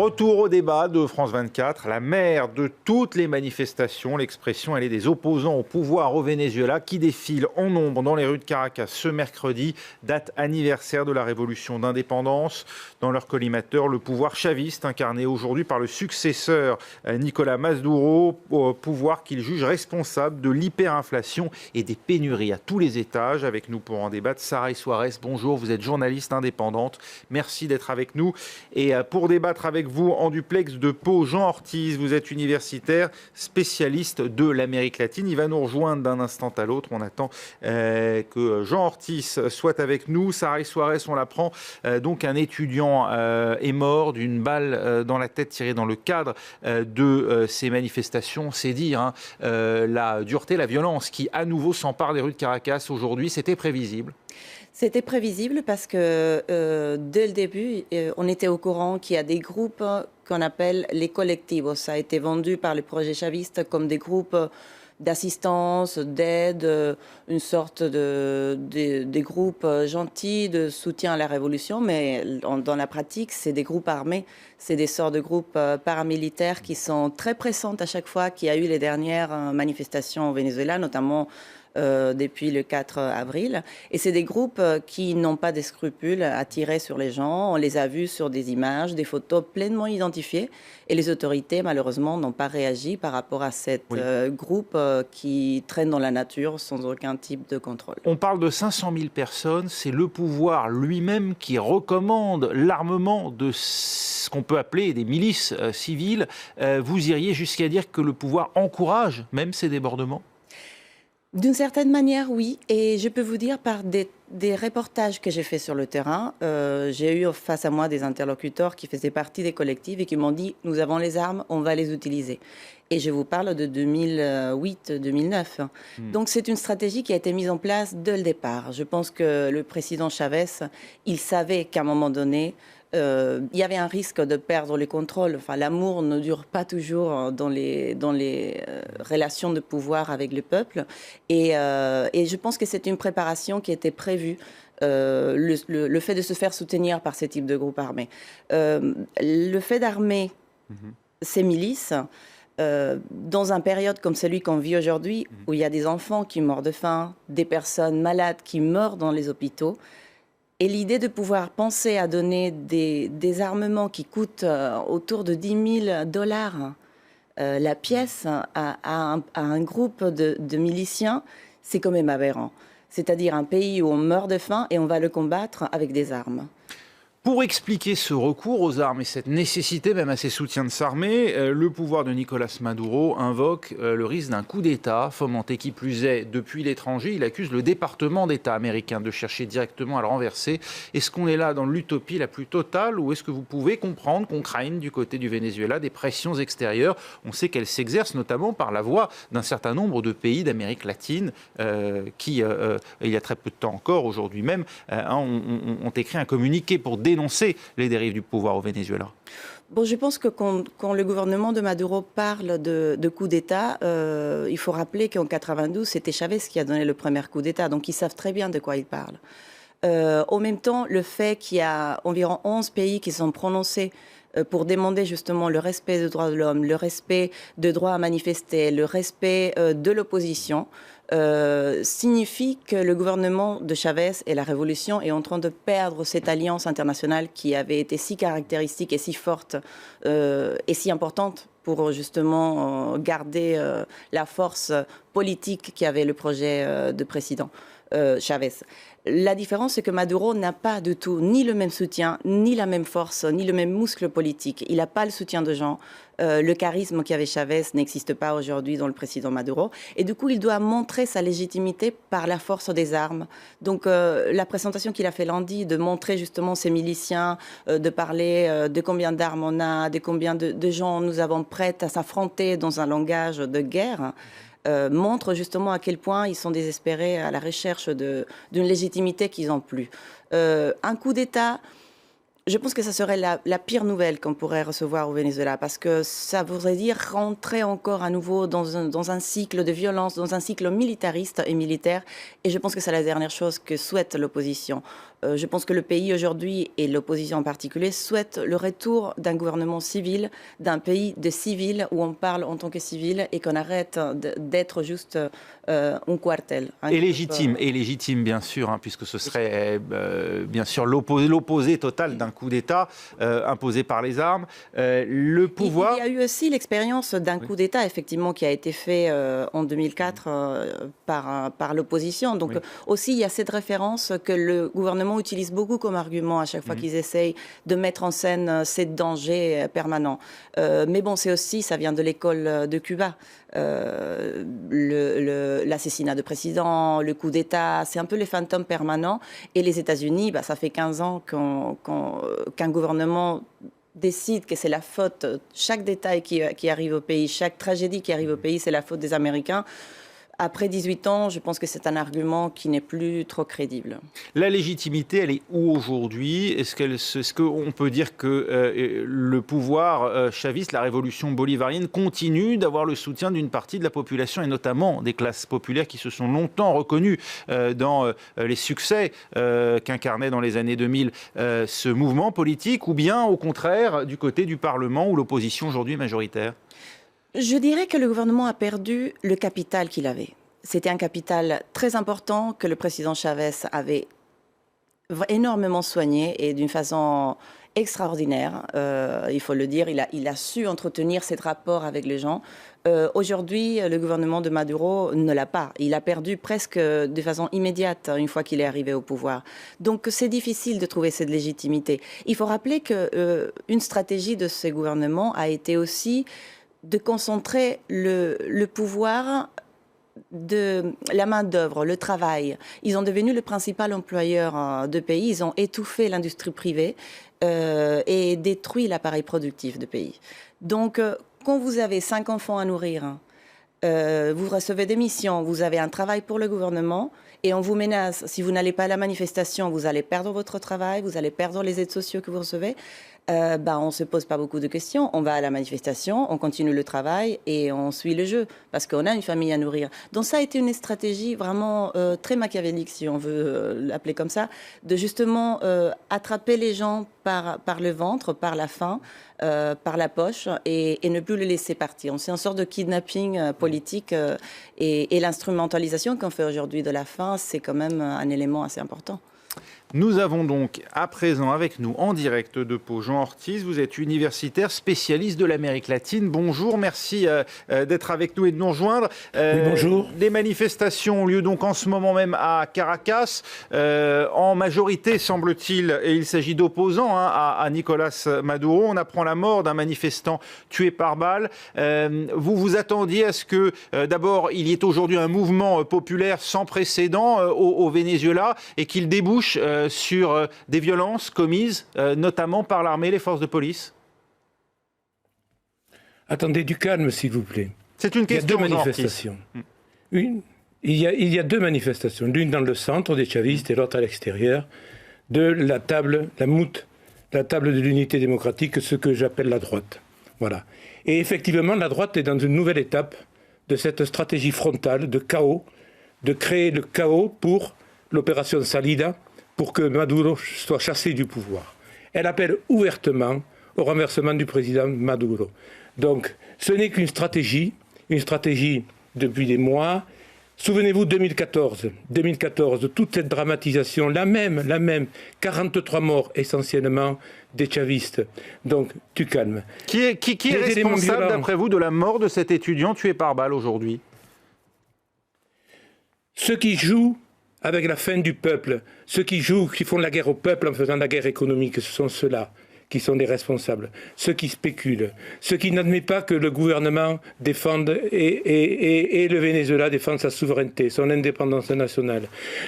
Retour au débat de France 24, la mère de toutes les manifestations. L'expression, elle est des opposants au pouvoir au Venezuela qui défilent en nombre dans les rues de Caracas ce mercredi, date anniversaire de la révolution d'indépendance. Dans leur collimateur, le pouvoir chaviste, incarné aujourd'hui par le successeur Nicolás Maduro, pouvoir qu'il juge responsable de l'hyperinflation et des pénuries à tous les étages. Avec nous pour en débattre, Saray Suarez, bonjour, vous êtes journaliste indépendante. Merci d'être avec nous. Et pour débattre avec vous en duplex de Pau, Jean Ortiz, vous êtes universitaire, spécialiste de l'Amérique latine. Il va nous rejoindre d'un instant à l'autre. On attend que Jean Ortiz soit avec nous. Saray Suarez, on l'apprend. Donc un étudiant est mort d'une balle dans la tête tirée dans le cadre de ces manifestations. C'est dire la dureté, la violence qui à nouveau s'empare des rues de Caracas aujourd'hui. C'était prévisible. C'était prévisible parce que dès le début, on était au courant qu'il y a des groupes qu'on appelle les colectivos. Ça a été vendu par le projet chaviste comme des groupes d'assistance, d'aide, une sorte des groupes gentils de soutien à la révolution. Mais dans la pratique, c'est des groupes armés. C'est des sortes de groupes paramilitaires qui sont très pressantes à chaque fois qu'il y a eu les dernières manifestations au Venezuela, notamment depuis le 4 avril. Et c'est des groupes qui n'ont pas de scrupules à tirer sur les gens. On les a vus sur des images, des photos pleinement identifiées. Et les autorités, malheureusement, n'ont pas réagi par rapport à cet groupe qui traîne dans la nature sans aucun type de contrôle. On parle de 500 000 personnes. C'est le pouvoir lui-même qui recommande l'armement de ce qu'on peut appeler des milices civiles. Vous iriez jusqu'à dire que le pouvoir encourage même ces débordements ? D'une certaine manière, oui. Et je peux vous dire par des reportages que j'ai faits sur le terrain, j'ai eu face à moi des interlocuteurs qui faisaient partie des collectifs et qui m'ont dit « nous avons les armes, on va les utiliser ». Et je vous parle de 2008-2009. Donc c'est une stratégie qui a été mise en place dès le départ. Je pense que le président Chavez, il savait qu'à un moment donné, il y avait un risque de perdre le contrôle. Enfin, l'amour ne dure pas toujours dans les relations de pouvoir avec le peuple. Et je pense que c'est une préparation qui était prévue. Le fait de se faire soutenir par ce type de groupe armé. Le fait d'armer ces milices, dans une période comme celui qu'on vit aujourd'hui, où il y a des enfants qui meurent de faim, des personnes malades qui meurent dans les hôpitaux, et l'idée de pouvoir penser à donner des armements qui coûtent autour de $10 000 la pièce à un groupe de miliciens, c'est quand même aberrant. C'est-à-dire un pays où on meurt de faim et on va le combattre avec des armes. Pour expliquer ce recours aux armes et cette nécessité même à ces soutiens de s'armer, le pouvoir de Nicolás Maduro invoque le risque d'un coup d'État, fomenté qui plus est depuis l'étranger. Il accuse le département d'État américain de chercher directement à le renverser. Est-ce qu'on est là dans l'utopie la plus totale ou est-ce que vous pouvez comprendre qu'on craigne du côté du Venezuela des pressions extérieures? On sait qu'elles s'exercent notamment par la voix d'un certain nombre de pays d'Amérique latine qui, il y a très peu de temps encore, aujourd'hui même, ont écrit un communiqué pour dénoncer les dérives du pouvoir au Venezuela. Bon, je pense que quand le gouvernement de Maduro parle de coup d'État, il faut rappeler qu'en 92, c'était Chavez qui a donné le premier coup d'État, donc ils savent très bien de quoi ils parlent. En même temps, le fait qu'il y a environ 11 pays qui sont prononcés pour demander justement le respect des droits de l'homme, le respect des droits à manifester, le respect de l'opposition, signifie que le gouvernement de Chavez et la révolution est en train de perdre cette alliance internationale qui avait été si caractéristique et si forte et si importante pour justement garder la force politique qu'avait le projet de président Chavez. La différence, c'est que Maduro n'a pas du tout ni le même soutien, ni la même force, ni le même muscle politique. Il n'a pas le soutien de gens. Le charisme qu'avait Chavez n'existe pas aujourd'hui dans le président Maduro. Et du coup, il doit montrer sa légitimité par la force des armes. Donc, la présentation qu'il a fait lundi, de montrer justement ces miliciens, de parler de combien d'armes on a, de combien de gens nous avons prêts à s'affronter dans un langage de guerre, montre justement à quel point ils sont désespérés à la recherche d'une légitimité qu'ils n'ont plus. Un coup d'État, Je pense que ça serait la pire nouvelle qu'on pourrait recevoir au Venezuela, parce que ça voudrait dire rentrer encore à nouveau dans un cycle de violence, dans un cycle militariste et militaire. Et je pense que c'est la dernière chose que souhaite l'opposition. Je pense que le pays aujourd'hui, et l'opposition en particulier, souhaite le retour d'un gouvernement civil, d'un pays de civils, où on parle en tant que civil et qu'on arrête d'être juste un quartel. Et légitime bien sûr, hein, puisque ce serait bien sûr l'opposé total d'un coup d'État imposé par les armes. Le pouvoir... Il y a eu aussi l'expérience d'un coup d'État, effectivement, qui a été fait en 2004 par l'opposition. Donc aussi, il y a cette référence que le gouvernement utilise beaucoup comme argument à chaque fois qu'ils essayent de mettre en scène ces dangers permanents. Mais bon, c'est aussi, ça vient de l'école de Cuba. L'assassinat de président, le coup d'État, c'est un peu les fantômes permanents. Et les États-Unis, ça fait 15 ans qu'un gouvernement décide que c'est la faute, chaque détail qui arrive au pays, chaque tragédie qui arrive au pays, c'est la faute des Américains. Après 18 ans, je pense que c'est un argument qui n'est plus trop crédible. La légitimité, elle est où aujourd'hui? Est-ce qu'on peut dire que le pouvoir chaviste, la révolution bolivarienne, continue d'avoir le soutien d'une partie de la population, et notamment des classes populaires qui se sont longtemps reconnues dans les succès qu'incarnait dans les années 2000 ce mouvement politique, ou bien au contraire du côté du Parlement où l'opposition aujourd'hui est majoritaire? Je dirais que le gouvernement a perdu le capital qu'il avait. C'était un capital très important que le président Chavez avait énormément soigné et d'une façon extraordinaire. Il faut le dire, il a su entretenir cet rapport avec les gens. Aujourd'hui, le gouvernement de Maduro ne l'a pas. Il a perdu presque de façon immédiate une fois qu'il est arrivé au pouvoir. Donc c'est difficile de trouver cette légitimité. Il faut rappeler qu'une stratégie de ce gouvernement a été aussi de concentrer le pouvoir de la main-d'œuvre, le travail. Ils ont devenu le principal employeur de pays. Ils ont étouffé l'industrie privée et détruit l'appareil productif de pays. Donc, quand vous avez 5 enfants à nourrir, vous recevez des missions, vous avez un travail pour le gouvernement et on vous menace. Si vous n'allez pas à la manifestation, vous allez perdre votre travail, vous allez perdre les aides sociales que vous recevez. On ne se pose pas beaucoup de questions. On va à la manifestation, on continue le travail et on suit le jeu parce qu'on a une famille à nourrir. Donc ça a été une stratégie vraiment très machiavélique, si on veut l'appeler comme ça, de justement attraper les gens par le ventre, par la faim, par la poche et ne plus les laisser partir. C'est une sorte de kidnapping politique et l'instrumentalisation qu'on fait aujourd'hui de la faim, c'est quand même un élément assez important. Nous avons donc à présent avec nous en direct de Pau Jean Ortiz. Vous êtes universitaire, spécialiste de l'Amérique latine. Bonjour, merci d'être avec nous et de nous rejoindre. Oui, bonjour. Les manifestations ont lieu donc en ce moment même à Caracas. En majorité, semble-t-il, et il s'agit d'opposants à Nicolás Maduro. On apprend la mort d'un manifestant tué par balle. Vous vous attendiez à ce que, d'abord, il y ait aujourd'hui un mouvement populaire sans précédent au Venezuela et qu'il débouche sur des violences commises notamment par l'armée et les forces de police? Attendez, du calme s'il vous plaît. C'est une question. Il y a deux manifestations. Il y a deux manifestations, l'une dans le centre des chavistes et l'autre à l'extérieur, de la table, la table de l'unité démocratique, ce que j'appelle la droite. Voilà. Et effectivement, la droite est dans une nouvelle étape de cette stratégie frontale de chaos, de créer le chaos pour l'opération Salida, pour que Maduro soit chassé du pouvoir. Elle appelle ouvertement au renversement du président Maduro. Donc, ce n'est qu'une stratégie depuis des mois. Souvenez-vous, 2014, toute cette dramatisation, la même, 43 morts essentiellement des chavistes. Donc, tu calmes. Qui est responsable, d'après vous, de la mort de cet étudiant tué par balle aujourd'hui? Ceux qui jouent avec la faim du peuple, ceux qui font la guerre au peuple en faisant la guerre économique, ce sont ceux-là qui sont les responsables, ceux qui spéculent, ceux qui n'admettent pas que le gouvernement défende et le Venezuela défende sa souveraineté, son indépendance nationale,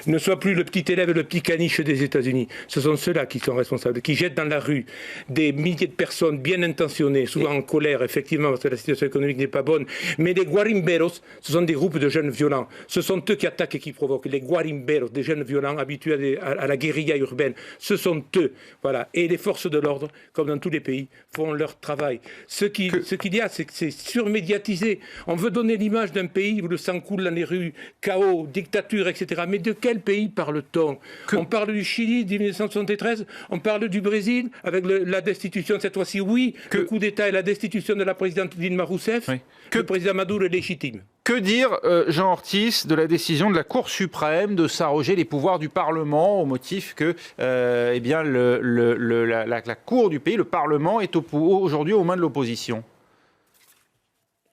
ne soit plus le petit élève, le petit caniche des États-Unis. Ce sont ceux-là qui sont responsables, qui jettent dans la rue des milliers de personnes bien intentionnées, souvent en colère, effectivement, parce que la situation économique n'est pas bonne. Mais les guarimberos, ce sont des groupes de jeunes violents. Ce sont eux qui attaquent et qui provoquent. Les guarimberos, des jeunes violents habitués à la guérilla urbaine, ce sont eux. Voilà. Et les forces de l'ordre, comme dans tous les pays, font leur travail. Ce qu'il y a, c'est que c'est surmédiatisé. On veut donner l'image d'un pays où le sang coule dans les rues, chaos, dictature, etc. Mais de quel pays parle-t-on? On parle du Chili de 1973, on parle du Brésil avec la destitution cette fois-ci. Oui, le coup d'État et la destitution de la présidente Dilma Rousseff. Oui. Le président Maduro est légitime. Que dire, Jean Ortiz, de la décision de la Cour suprême de s'arroger les pouvoirs du Parlement au motif que eh bien, la Cour du pays, le Parlement, est aujourd'hui aux mains de l'opposition?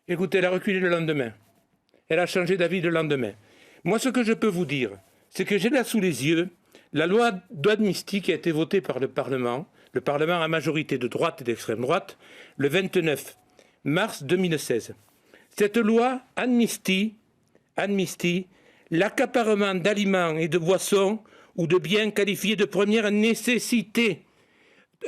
Écoutez, elle a reculé le lendemain. Elle a changé d'avis le lendemain. Moi, ce que je peux vous dire, c'est que j'ai là sous les yeux la loi d'amnistie qui a été votée par le Parlement à majorité de droite et d'extrême droite, le 29 mars 2016. Cette loi amnistie l'accaparement d'aliments et de boissons ou de biens qualifiés de première nécessité.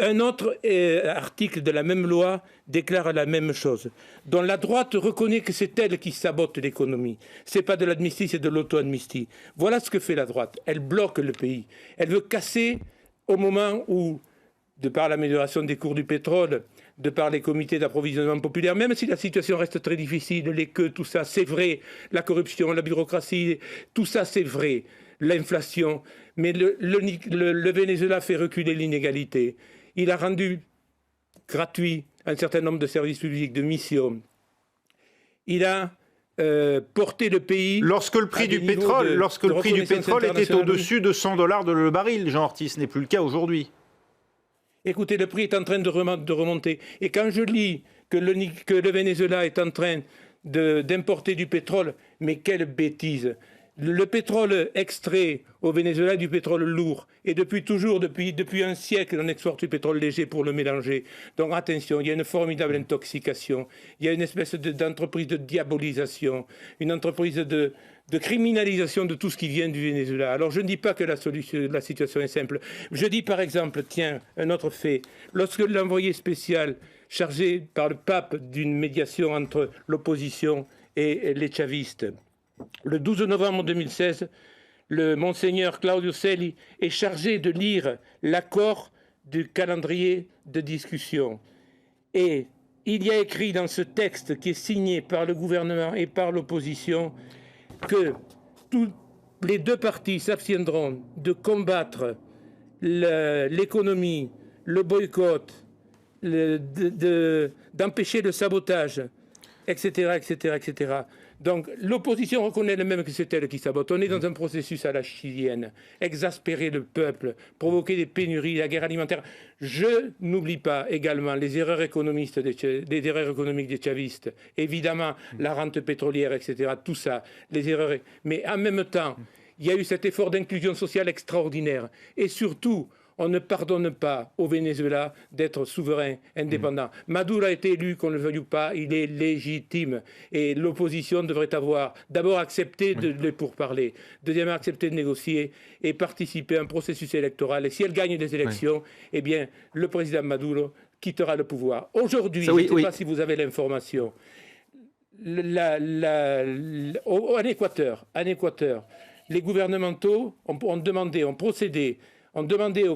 Un autre article de la même loi déclare la même chose, dont la droite reconnaît que c'est elle qui sabote l'économie. Ce n'est pas de l'amnistie, c'est de l'auto-amnistie. Voilà ce que fait la droite. Elle bloque le pays. Elle veut casser au moment où, de par l'amélioration des cours du pétrole, de par les comités d'approvisionnement populaire, même si la situation reste très difficile, les queues, tout ça, c'est vrai, la corruption, la bureaucratie, tout ça, c'est vrai, l'inflation, mais le Venezuela fait reculer l'inégalité. Il a rendu gratuit un certain nombre de services publics, de missions. Il a porté le pays... Lorsque le prix du pétrole, était au-dessus de $100 le baril, Jean Ortiz, ce n'est plus le cas aujourd'hui. Écoutez, le prix est en train de remonter. Et quand je lis que le Venezuela est en train d'importer du pétrole, mais quelle bêtise! Le pétrole extrait au Venezuela du pétrole lourd. Et depuis toujours, depuis un siècle, on exporte du pétrole léger pour le mélanger. Donc attention, il y a une formidable intoxication. Il y a une espèce d'entreprise de diabolisation, une entreprise de criminalisation de tout ce qui vient du Venezuela. Alors je ne dis pas que la situation est simple. Je dis par exemple, tiens, un autre fait. Lorsque l'envoyé spécial chargé par le pape d'une médiation entre l'opposition et les chavistes, le 12 novembre 2016, le monseigneur Claudio Celli est chargé de lire l'accord du calendrier de discussion. Et il y a écrit dans ce texte qui est signé par le gouvernement et par l'opposition que tous les deux partis s'abstiendront de combattre l'économie, le boycott, d'empêcher le sabotage, etc., etc., etc. Donc l'opposition reconnaît elle-même que c'est elle qui sabote. On est dans un processus à la chilienne. Exaspérer le peuple, provoquer des pénuries, la guerre alimentaire. Je n'oublie pas également les erreurs économiques des chavistes. Évidemment, la rente pétrolière, etc. Tout ça, les erreurs. Mais en même temps, il y a eu cet effort d'inclusion sociale extraordinaire. Et surtout, on ne pardonne pas au Venezuela d'être souverain, indépendant. Maduro a été élu, qu'on ne le veuille ou pas, il est légitime. Et l'opposition devrait avoir d'abord accepté de pourparler, deuxièmement accepté de négocier et participer à un processus électoral. Et si elle gagne des élections, eh bien, le président Maduro quittera le pouvoir. Aujourd'hui, je ne sais pas si vous avez l'information, en Équateur, les gouvernementaux ont demandé au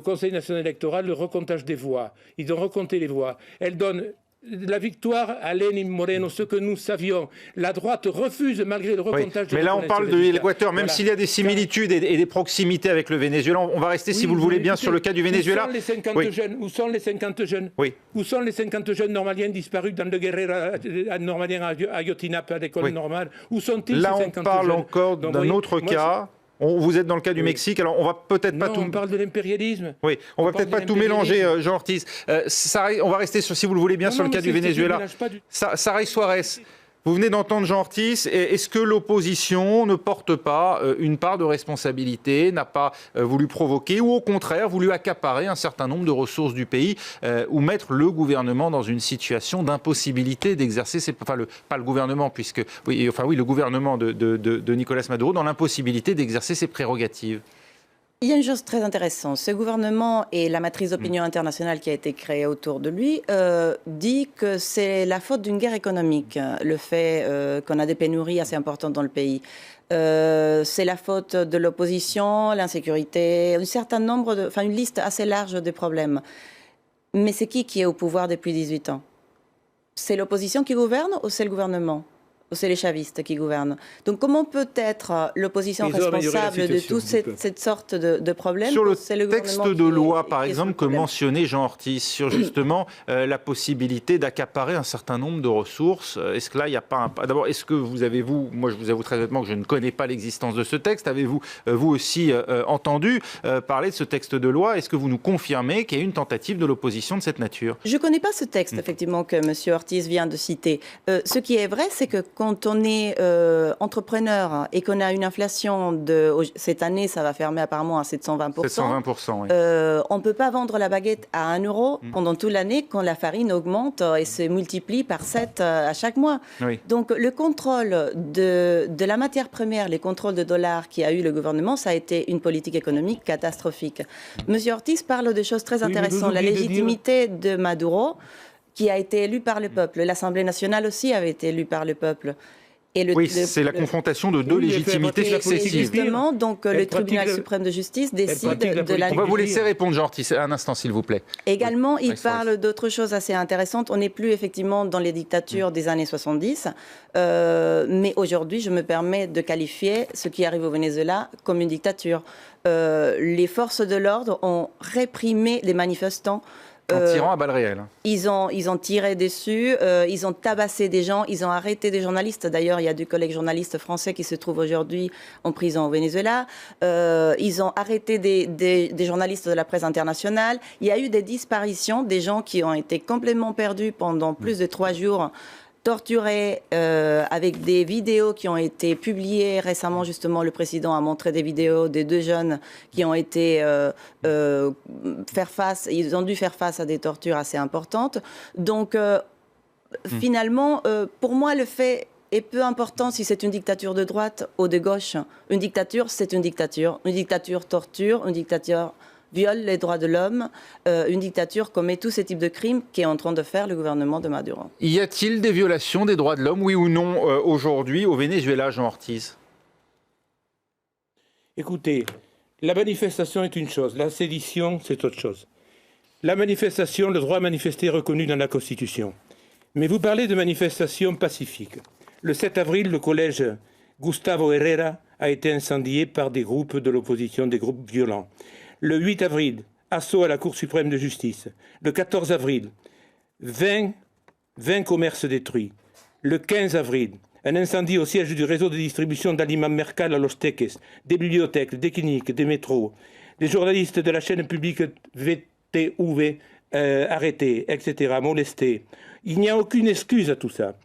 Conseil national électoral le recomptage des voix. Ils ont recompté les voix. Elle donne la victoire à Lenín Moreno, ce que nous savions. La droite refuse malgré le recomptage des voix. Mais là, on parle de l'Équateur, même s'il y a des similitudes et des proximités avec le Venezuela. On va rester, si vous le voulez bien, sur le cas du Venezuela. Où sont les 50 jeunes Où sont les 50 jeunes normaliens disparus dans le Guerrero normalien à Ayotzinapa, à l'école normale? Où sont-ils, là, ces 50 jeunes? Là, on parle encore d'un autre cas. Vous êtes dans le cas du Mexique, alors on va peut-être pas tout... on parle de l'impérialisme. Oui, on va peut-être pas tout mélanger, Jean Ortiz. On va rester, si vous le voulez bien, sur le cas du Venezuela. Saray Suarez, Vous venez d'entendre Jean Ortiz. Est-ce que l'opposition ne porte pas une part de responsabilité, n'a pas voulu provoquer ou au contraire voulu accaparer un certain nombre de ressources du pays ou mettre le gouvernement dans une situation d'impossibilité d'exercer ses... Enfin, pas le gouvernement, puisque... le gouvernement de Nicolas Maduro dans l'impossibilité d'exercer ses prérogatives? Il y a une chose très intéressante. Ce gouvernement et la matrice d'opinion internationale qui a été créée autour de lui dit que c'est la faute d'une guerre économique, le fait qu'on a des pénuries assez importantes dans le pays. C'est la faute de l'opposition, l'insécurité, une liste assez large de problèmes. Mais c'est qui est au pouvoir depuis 18 ans? C'est l'opposition qui gouverne ou c'est le gouvernement? Ou c'est les chavistes qui gouvernent? Donc comment peut être l'opposition responsable de toute cette sorte de problèmes? Sur le texte de loi, par exemple, que mentionnait Jean Ortiz, sur justement la possibilité d'accaparer un certain nombre de ressources, est-ce que là, il n'y a pas un... D'abord, est-ce que moi je vous avoue très honnêtement que je ne connais pas l'existence de ce texte, avez-vous, vous aussi, entendu parler de ce texte de loi? Est-ce que vous nous confirmez qu'il y a une tentative de l'opposition de cette nature? Je ne connais pas ce texte, effectivement, que M. Ortiz vient de citer. Ce qui est vrai, c'est que quand on est entrepreneur et qu'on a une inflation cette année, ça va fermer apparemment à 720%. 720%, oui. On ne peut pas vendre la baguette à 1 euro pendant toute l'année quand la farine augmente et se multiplie par 7 à chaque mois. Oui. Donc le contrôle de la matière première, les contrôles de dollars qu'a eu le gouvernement, ça a été une politique économique catastrophique. Monsieur Ortiz parle de choses très intéressantes. La légitimité de Maduro, qui a été élu par le peuple. L'Assemblée nationale aussi avait été élue par le peuple. C'est la confrontation de deux légitimités successives. Justement, donc le tribunal suprême de justice décide de la... On va vous laisser répondre, Jean Ortiz, un instant, s'il vous plaît. Également, il parle d'autres choses assez intéressantes. On n'est plus effectivement dans les dictatures des années 70, mais aujourd'hui, je me permets de qualifier ce qui arrive au Venezuela comme une dictature. Les forces de l'ordre ont réprimé les manifestants. En tirant à balles réelles. Ils ont tiré dessus, ils ont tabassé des gens, ils ont arrêté des journalistes. D'ailleurs, il y a 2 collègues journalistes français qui se trouvent aujourd'hui en prison au Venezuela. Ils ont arrêté des journalistes de la presse internationale. Il y a eu des disparitions, des gens qui ont été complètement perdus pendant plus de 3 jours. Torturés, avec des vidéos qui ont été publiées récemment. Justement, le président a montré des vidéos des 2 jeunes qui ont été ils ont dû faire face à des tortures assez importantes. Donc, finalement, pour moi, le fait est peu important si c'est une dictature de droite ou de gauche. Une dictature, c'est une dictature. Une dictature torture, une dictature viole les droits de l'homme, une dictature commet tous ces types de crimes qu'est en train de faire le gouvernement de Maduro. Y a-t-il des violations des droits de l'homme, oui ou non, aujourd'hui au Venezuela, Jean Ortiz? Écoutez, la manifestation est une chose, la sédition, c'est autre chose. La manifestation, le droit à manifester est reconnu dans la Constitution. Mais vous parlez de manifestation pacifique. Le 7 avril, le collège Gustavo Herrera a été incendié par des groupes de l'opposition, des groupes violents. Le 8 avril, assaut à la Cour suprême de justice. Le 14 avril, 20 commerces détruits. Le 15 avril, un incendie au siège du réseau de distribution d'aliments Mercal à Los Teques, des bibliothèques, des cliniques, des métros. Les journalistes de la chaîne publique VTV arrêtés, etc., molestés. Il n'y a aucune excuse à tout ça.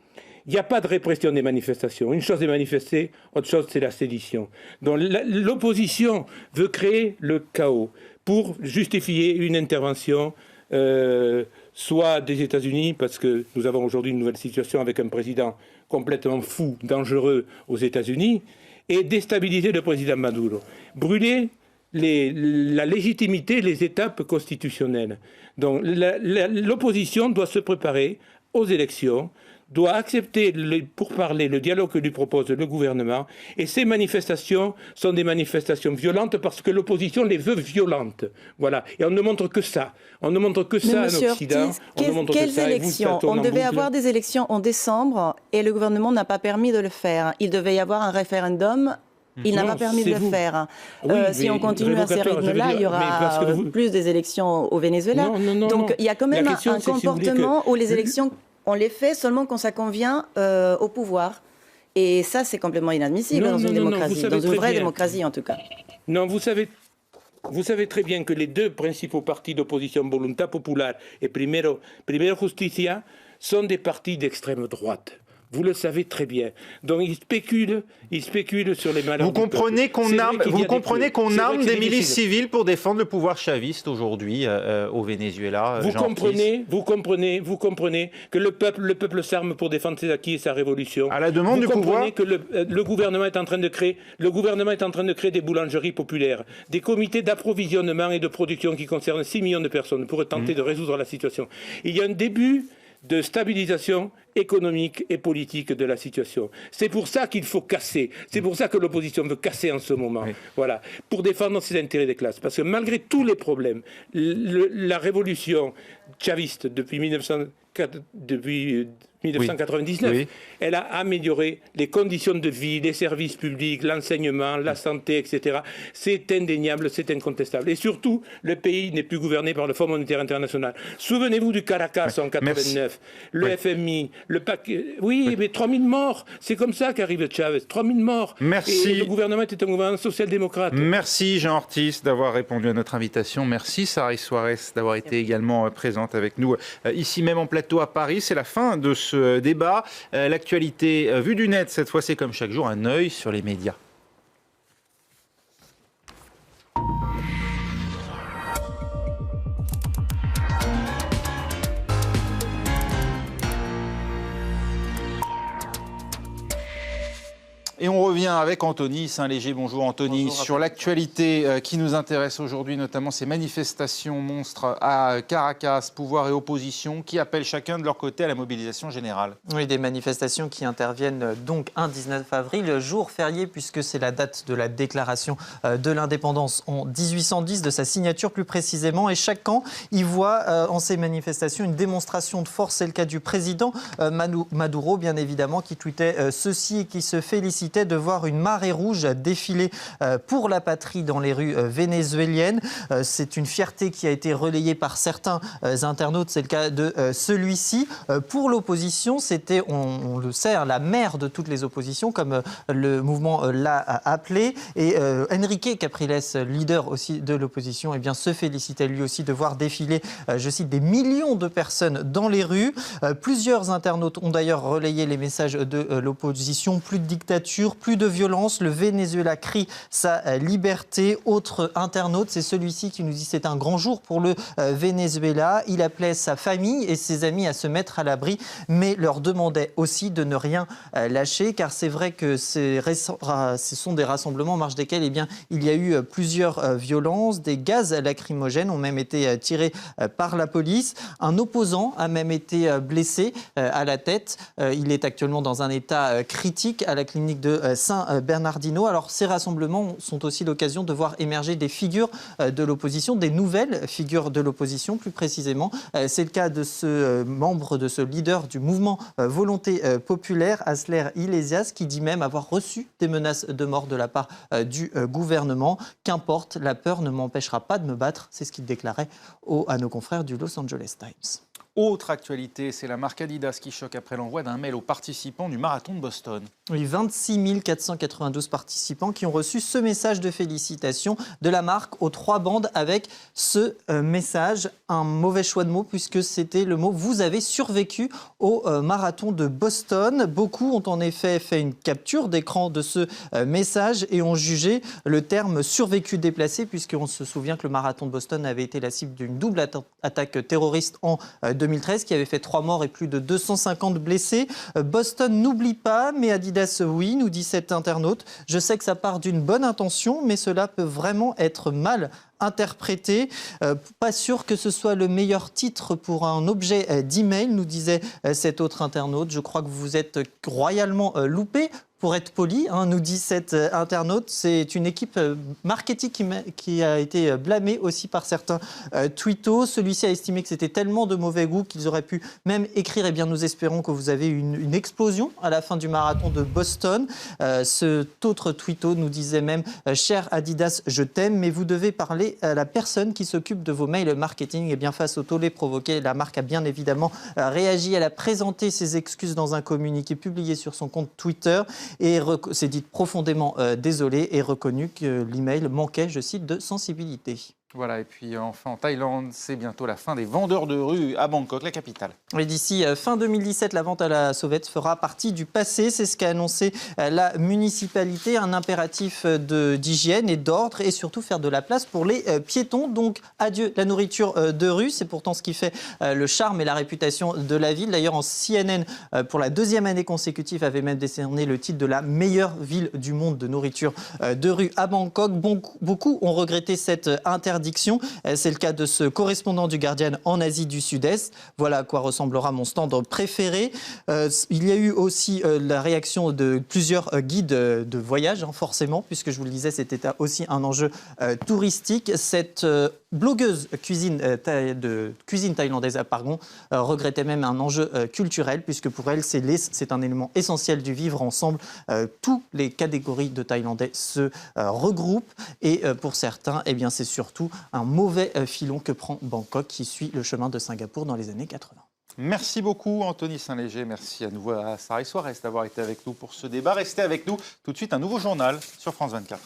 Il n'y a pas de répression des manifestations. Une chose est manifester, autre chose c'est la sédition. Donc l'opposition veut créer le chaos pour justifier une intervention soit des États-Unis, parce que nous avons aujourd'hui une nouvelle situation avec un président complètement fou, dangereux aux États-Unis, et déstabiliser le président Maduro. Brûler la légitimité, les étapes constitutionnelles. Donc l'opposition doit se préparer aux élections, doit accepter pour parler le dialogue que lui propose le gouvernement. Et ces manifestations sont des manifestations violentes parce que l'opposition les veut violentes. Voilà. Et on ne montre que ça. On ne montre que ça en Occident. Quelles élections? On devait avoir des élections en décembre et le gouvernement n'a pas permis de le faire. Il devait y avoir un référendum. Il n'a pas permis de le faire. Oui, si on continue à ces rythmes-là, il y aura plus des élections au Venezuela. Donc il y a quand même un comportement où les élections... On les fait seulement quand ça convient au pouvoir. Et ça, c'est complètement inadmissible dans une démocratie, dans une vraie démocratie en tout cas. Non, vous savez très bien que les 2 principaux partis d'opposition, Voluntad Popular et Primero Justicia, sont des partis d'extrême droite. Vous le savez très bien. Donc il spécule sur les malheurs. Vous comprenez qu'on arme des milices civiles pour défendre le pouvoir chaviste aujourd'hui au Venezuela. Vous comprenez que le peuple s'arme pour défendre ses acquis et sa révolution. À la demande du pouvoir. Vous comprenez que le gouvernement est en train de créer des boulangeries populaires, des comités d'approvisionnement et de production qui concernent 6 millions de personnes pour tenter de résoudre la situation. Il y a un début de stabilisation économique et politique de la situation. C'est pour ça qu'il faut casser. C'est pour ça que l'opposition veut casser en ce moment. Oui. Voilà, pour défendre ses intérêts des classes. Parce que malgré tous les problèmes, la révolution chaviste depuis 1999, oui. Elle a amélioré les conditions de vie, les services publics, l'enseignement, la santé, etc. C'est indéniable, c'est incontestable. Et surtout, le pays n'est plus gouverné par le Fonds monétaire international. Souvenez-vous du Caracas en 89, le FMI, le paquet... Oui, mais 3000 morts, c'est comme ça qu'arrive Chavez, 3000 morts. Merci. Et le gouvernement était un gouvernement social-démocrate. Merci Jean Ortiz d'avoir répondu à notre invitation. Merci Saray Suarez d'avoir été également présente avec nous ici même en plateau à Paris. C'est la fin de ce débat. L'actualité vue du net, cette fois, c'est comme chaque jour un œil sur les médias. Et on revient avec Anthony Saint-Léger. Bonjour Anthony. Bonjour, sur l'actualité qui nous intéresse aujourd'hui, notamment ces manifestations monstres à Caracas, pouvoir et opposition, qui appellent chacun de leur côté à la mobilisation générale. Oui, des manifestations qui interviennent donc un 19 avril, jour férié puisque c'est la date de la déclaration de l'indépendance en 1810, de sa signature plus précisément. Et chaque camp y voit en ces manifestations une démonstration de force. C'est le cas du président Maduro, bien évidemment, qui tweetait ceci et qui se félicitait de voir une marée rouge défiler pour la patrie dans les rues vénézuéliennes. C'est une fierté qui a été relayée par certains internautes, c'est le cas de celui-ci. Pour l'opposition, c'était, on le sait, la mère de toutes les oppositions, comme le mouvement l'a appelé. Et Enrique Capriles, leader aussi de l'opposition, eh bien, se félicitait lui aussi de voir défiler, je cite, des millions de personnes dans les rues. Plusieurs internautes ont d'ailleurs relayé les messages de l'opposition. Plus de dictature, plus de violence, le Venezuela crie sa liberté. Autre internaute, c'est celui-ci qui nous dit c'est un grand jour pour le Venezuela. Il appelait sa famille et ses amis à se mettre à l'abri, mais leur demandait aussi de ne rien lâcher, car c'est vrai que ce sont des rassemblements en marge desquels il y a eu plusieurs violences. Des gaz lacrymogènes ont même été tirés par la police. Un opposant a même été blessé à la tête. Il est actuellement dans un état critique à la clinique de Saint-Bernardino. Alors, ces rassemblements sont aussi l'occasion de voir émerger des figures de l'opposition, des nouvelles figures de l'opposition, plus précisément. C'est le cas de ce membre, de ce leader du mouvement Volonté populaire, Asler Iglesias, qui dit même avoir reçu des menaces de mort de la part du gouvernement. Qu'importe, la peur ne m'empêchera pas de me battre. C'est ce qu'il déclarait à nos confrères du Los Angeles Times. Autre actualité, c'est la marque Adidas qui choque après l'envoi d'un mail aux participants du marathon de Boston. Oui, 26 492 participants qui ont reçu ce message de félicitations de la marque aux 3 bandes avec ce message. Un mauvais choix de mots puisque c'était le mot « Vous avez survécu au marathon de Boston ». Beaucoup ont en effet fait une capture d'écran de ce message et ont jugé le terme « survécu » déplacé, puisqu'on se souvient que le marathon de Boston avait été la cible d'une double attaque terroriste en 2013 qui avait fait 3 morts et plus de 250 blessés. Boston n'oublie pas, mais Adidas oui, nous dit cet internaute. Je sais que ça part d'une bonne intention, mais cela peut vraiment être mal interprété. Pas sûr que ce soit le meilleur titre pour un objet d'email, nous disait cet autre internaute. Je crois que vous êtes royalement loupé. Pour être poli, nous dit cet internaute, c'est une équipe marketing qui a été blâmée aussi par certains tweetos. Celui-ci a estimé que c'était tellement de mauvais goût qu'ils auraient pu même écrire « Eh bien, nous espérons que vous avez une explosion à la fin du marathon de Boston ». Cet autre tweeto nous disait même « Cher Adidas, je t'aime, mais vous devez parler à la personne qui s'occupe de vos mails marketing ». Et bien, face au tollé provoqué, la marque a bien évidemment réagi. Elle a présenté ses excuses dans un communiqué publié sur son compte Twitter et s'est dit profondément désolée et reconnu que l'email manquait, je cite, de sensibilité. Voilà, et puis enfin en Thaïlande, c'est bientôt la fin des vendeurs de rue à Bangkok, la capitale. Et d'ici fin 2017, la vente à la sauvette fera partie du passé. C'est ce qu'a annoncé la municipalité. Un impératif d'hygiène et d'ordre et surtout faire de la place pour les piétons. Donc adieu la nourriture de rue. C'est pourtant ce qui fait le charme et la réputation de la ville. D'ailleurs, en CNN, pour la deuxième année consécutive, avait même décerné le titre de la meilleure ville du monde de nourriture de rue à Bangkok. Beaucoup ont regretté cette interdiction. C'est le cas de ce correspondant du Guardian en Asie du Sud-Est. Voilà à quoi ressemblera mon stand préféré. Il y a eu aussi la réaction de plusieurs guides de voyage, forcément, puisque je vous le disais, c'était aussi un enjeu touristique. Cette blogueuse cuisine thaïlandaise regrettait même un enjeu culturel, puisque pour elle, c'est un élément essentiel du vivre ensemble. Toutes les catégories de Thaïlandais se regroupent et pour certains, eh bien, c'est surtout un mauvais filon que prend Bangkok qui suit le chemin de Singapour dans les années 80. Merci beaucoup Anthony Saint-Léger, merci à nouveau à Sarah Soares d'avoir été avec nous pour ce débat. Restez avec nous, tout de suite un nouveau journal sur France 24.